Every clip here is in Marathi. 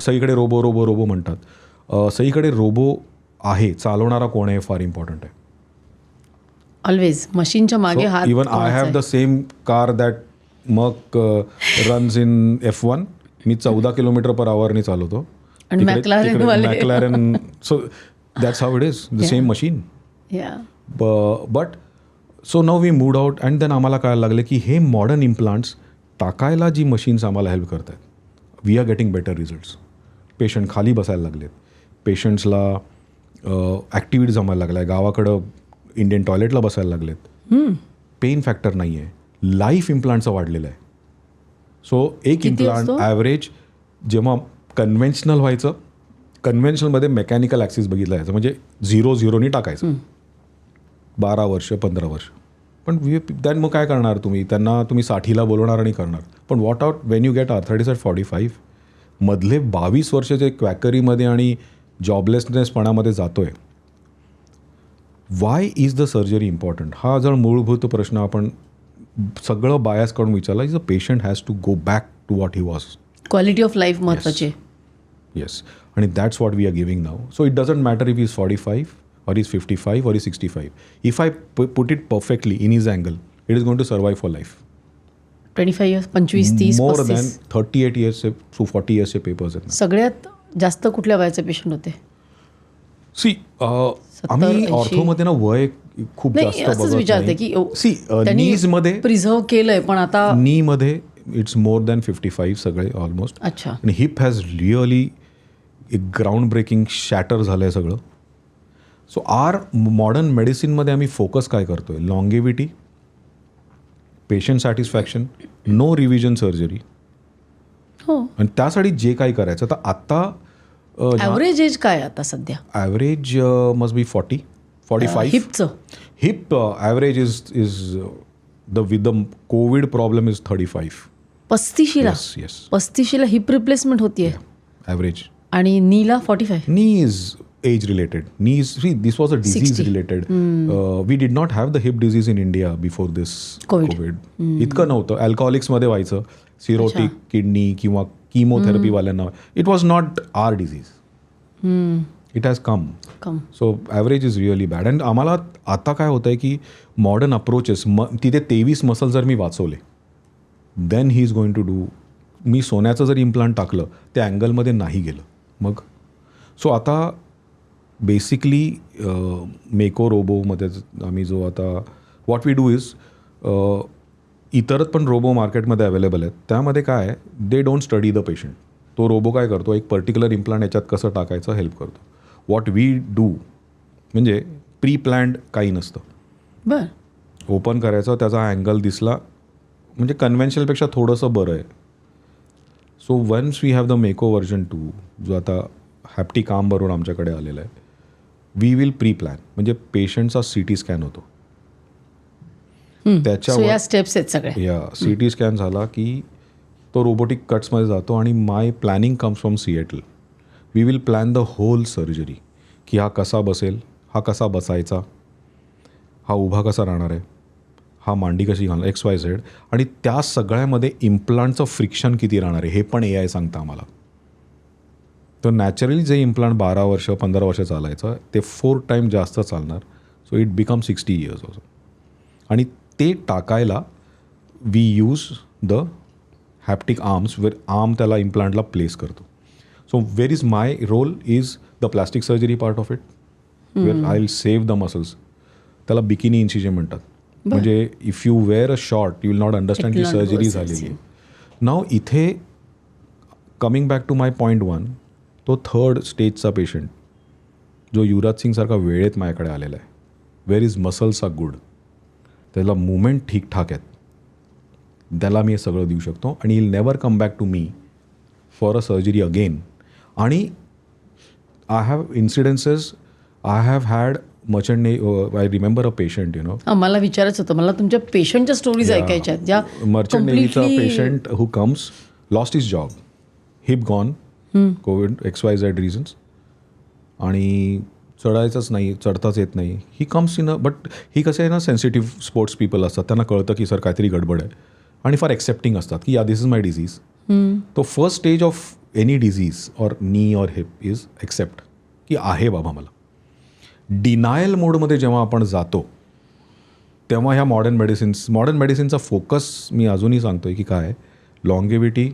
सगळीकडे रोबो रोबो रोबो म्हणतात. सगळीकडे रोबो आहे, चालवणारा कोण आहे फार इम्पॉर्टंट आहे. ऑलवेज मशीनच्या मागे हात. Even I have the same car that मग रन्स इन F1. मी 14 km/h चालवतो. आणि McLaren. So that's how it is, the same machine. But so now we moved out and then आम्हाला कळायला लागले की हे मॉडर्न इम्प्लांट्स टाकायला जी मशीन्स आम्हाला हेल्प करत आहेत, we are getting better results. Patient खाली बसायला लागलेत, पेशंट्सला ॲक्टिव्हिटी जमायला लागला आहे, गावाकडं इंडियन टॉयलेटला बसायला लागलेत, पेन फॅक्टर नाही आहे, लाईफ इम्प्लांटचं वाढलेलं आहे. सो एक इम्प्लांट ॲव्हरेज जेव्हा कन्व्हेन्शनल व्हायचं, कन्व्हेन्शनलमध्ये मेकॅनिकल ॲक्सिस बघितला जायचं, म्हणजे 0-0 टाकायचं 12 वर्ष 15 वर्ष. पण दॅन मग काय करणार तुम्ही, त्यांना तुम्ही 60ला बोलवणार आणि करणार. पण what out when you get arthritis at 45, मधले 22 वर्ष जे क्वॅकरीमध्ये आणि जॉबलेसनेसपणामध्ये जातोय. Why is the surgery important, हा जर मूलभूत प्रश्न आपण सगळं बायस काढून विचारला. Is a patient has to go back to what he was. Quality of life महत्त्वाची. येस, आणि that's what we are giving now. So it doesn't matter if is 45 or he's 55 or he's 65. If I put it perfectly in his angle, it is going to survive for life. 25 years, 25, 30, more 35. than 38 years to 40 years चे पेपर्स आहेत. सगळ्यात जास्त कुठल्या वयाचे पेशंट होते? सी आम्ही ऑर्थोमध्ये ना वय खूप जास्त असंच विचारते की नीज मध्ये प्रिझर्व केलंय, पण आता नी मध्ये इट्स मोर दॅन 55 सगळे ऑलमोस्ट. अच्छा. आणि हिप हॅज रिअली एक ग्राउंड ब्रेकिंग शॅटर झालं आहे सगळं. सो आर मॉडर्न मेडिसिनमध्ये आम्ही फोकस काय करतो आहे, longevity, patient satisfaction, no revision surgery. हो. आणि त्यासाठी जे काही करायचं तर आता ॲव्हरेज एज काय आता सध्या? Average must be 40-45. हिपचं hip average is with the COVID problem is 35. 35ला? येस, 35ला हिप रिप्लेसमेंट होतीये ॲव्हरेज. आणि नीला 45? Knee is age related. Knees, see, this was a disease 60. Related. We did not have the hip disease in India before this COVID. इतकं नव्हतं. अल्कोहोलिक्समध्ये व्हायचं, सिरोटिक किडनी किंवा किमोथेरपीवाल्यांना. It was not our disease. It has come. So average is really bad. And आम्हाला आता काय होतं आहे की मॉडर्न अप्रोचेस, तिथे 23 मसल जर मी वाचवले, then he is going to do. मी सोन्याचं जर इम्प्लांट टाकलं, त्या अँगलमध्ये नाही गेलं मग. सो आता बेसिकली मेको रोबोमध्ये आम्ही जो आता व्हॉट वी डू इज, इतरत पण रोबो मार्केटमध्ये अवेलेबल आहेत. त्यामध्ये काय आहे, they don't study the patient. तो रोबो काय करतो, एक पर्टिक्युलर इम्प्लांट याच्यात कसं टाकायचं हेल्प करतो. व्हॉट वी डू म्हणजे प्री प्लॅन्ड काही नसतं. बरं. ओपन करायचं, त्याचा अँगल दिसला म्हणजे कन्व्हेन्शनलपेक्षा थोडंसं बरं आहे. So once we have the Mako version 2 जो आता हॅप्टिक आर्म बरोबर आमच्याकडे आलेला आहे, वी विल प्री प्लॅन. म्हणजे पेशंटचा CT स्कॅन होतो, त्याच्यावर स्टेप्स आहेत सगळ्या. या CT स्कॅन झाला की तो रोबोटिक कट्समध्ये जातो आणि my planning comes from Seattle. We will plan the whole surgery की हा कसा बसेल, हा कसा बसायचा, हा उभा कसा राहणार आहे, हा मांडी कशी घालणार, XYZ. आणि त्या सगळ्यामध्ये इम्प्लांटचं फ्रिक्शन किती राहणार आहे हे पण AI सांगतं आम्हाला. तर नॅचरली जे इम्प्लांट 12 वर्ष 15 वर्ष चालायचं ते 4 टाईम जास्त चालणार. So it become 60 years also. आणि ते टाकायला we use the haptic arms, where arm त्याला इम्प्लांटला प्लेस करतो. So where is my role is the plastic surgery part of it, where I will save the muscles. त्याला बिकिनी इन्सिजन म्हणतात. म्हणजे if you wear a short you will not understand की सर्जरी झालेली आहे. नाव इथे coming back to my point 1, तो 3rd स्टेजचा पेशंट जो युवराज सिंगसारखा वेळेत माझ्याकडे आलेला आहे, where is muscles are good, त्याला मुवमेंट ठीकठाक आहेत, त्याला मी हे सगळं देऊ शकतो. आणि he'll never come back to me for a surgery again. आणि I have incidences, I have had merchant. I remember a patient, you know. मला विचारायचं होतं, मला तुमच्या पेशंटच्या स्टोरीज ऐकायच्या आहेत ज्या मर्चंट नेव्हीचा patient who comes, lost his job, hip gone, COVID XYZ reasons, आणि चढायचंच नाही, चढताच येत नाही. He comes in a, but he कसं आहे ना, सेन्सिटिव्ह स्पोर्ट्स पीपल असतात, त्यांना कळतं की सर काहीतरी गडबड आहे आणि फार एक्सेप्टिंग असतात की या दिस इज माय डिझीज. तो first stage of any disease और नी और हिप इज एक्सेप्ट की आहे बाबा मला. डिनायल मोडमध्ये जेव्हा आपण जातो तेव्हा ह्या मॉडर्न मेडिसिनचा फोकस मी अजूनही सांगतो आहे की काय आहे, लॉंगेविटी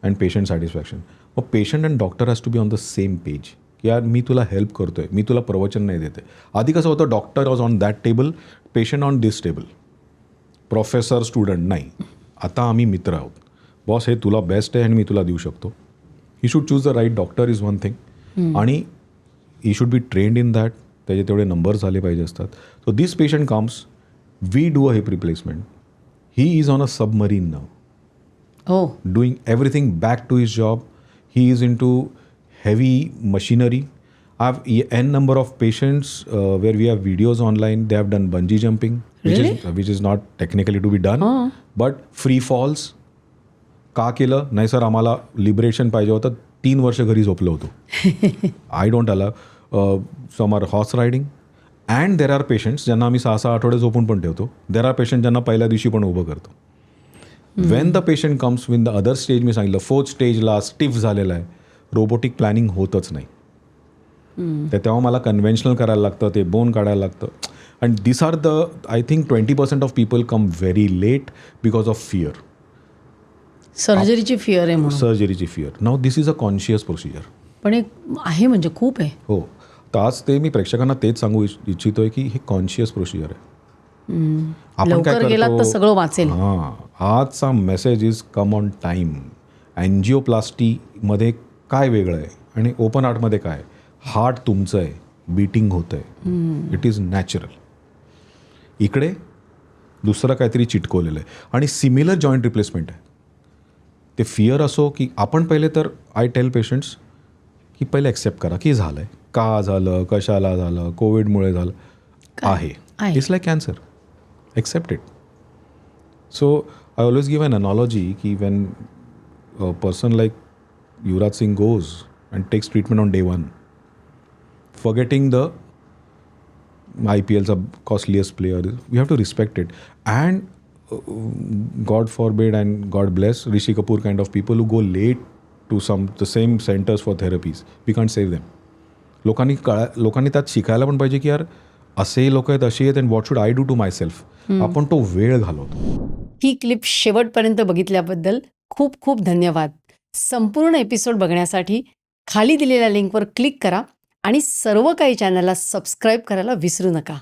अँड पेशंट सॅटिस्फॅक्शन. मग patient and doctor has to be on the same page की यार मी तुला हेल्प करतो आहे, मी तुला प्रवचन नाही देते. आधी कसं होतं, doctor was on that table, patient on this table, professor student नाही. आता आम्ही मित्र आहोत. बॉस हे तुला बेस्ट आहे आणि मी तुला देऊ शकतो. He should choose the right doctor is one thing आणि he should be trained in that. त्याचे तेवढे नंबर झाले पाहिजे असतात. So this patient comes, we do a hip replacement. He is on a submarine now, हो. doing everything back to his job. He is into heavy machinery. I have n number of patients where we have videos online. They have done bungee jumping, which is not technically to be done, but free falls. का केलं नाही सर, आम्हाला लिबरेशन पाहिजे होतं, 3 वर्ष घरी झोपलो होतो. I don't allow some are horse riding and there are patients ज्यांना आम्ही 6-6 आठवडे झोपून पण ठेवतो. देर आर पेशंट ज्यांना पहिल्या दिवशी पण उभं करतो. When the patient comes in the other stage, मी सांगितलं 4th स्टेजला स्टिफ झालेला आहे, रोबोटिक प्लॅनिंग होतच नाही. तर तेव्हा मला कन्व्हेन्शनल करायला लागतं, ते बोन काढायला लागतं. And this are the I think 20% of people come very late because of fear. सर्जरीची फिअर आहे म्हणून. सर्जरीची fear. Now this is a conscious procedure. पण एक आहे म्हणजे खूप आहे. हो, तर आज ते मी प्रेक्षकांना तेच सांगू इच्छितोय की हे कॉन्शियस प्रोसिजर आहे. आपण काय लवकर गेलात तर करतो, सगळं वाचेल. हां, आजचा message is come on time. अँजिओप्लास्टीमध्ये काय वेगळं आहे आणि ओपन हार्टमध्ये काय? हार्ट तुमचं आहे, बीटिंग होतं आहे, इट इज नॅचरल. इकडे दुसरं काहीतरी चिटकवलेलं आहे आणि सिमिलर जॉईंट रिप्लेसमेंट आहे. ते फिअर असो की आपण पहिले, तर आय टेल पेशंट्स की पहिले ॲक्सेप्ट करा की झालं आहे, का झालं, कशाला झालं, कोविडमुळे झालं, आहे. It's like cancer, accept it. So I always give an analogy ki when a person like Yuvraj Singh goes and takes treatment on day 1, forgetting the IPL's costliest player, you have to respect it. And God forbid and God bless Rishi Kapoor kind of people who go late to the same centers for therapies. We can't save them. लोकांनी त्यात शिकायला पण पाहिजे की यार असेही लोक आहेत, अशी आहेत, and what should I do to myself. आपण तो वेळ घालवतो. ही क्लिप शेवटपर्यंत बघितल्याबद्दल खूप खूप धन्यवाद. संपूर्ण एपिसोड बघण्यासाठी खाली दिलेल्या लिंकवर क्लिक करा आणि सर्व काही चॅनलला सबस्क्राईब करायला विसरू नका.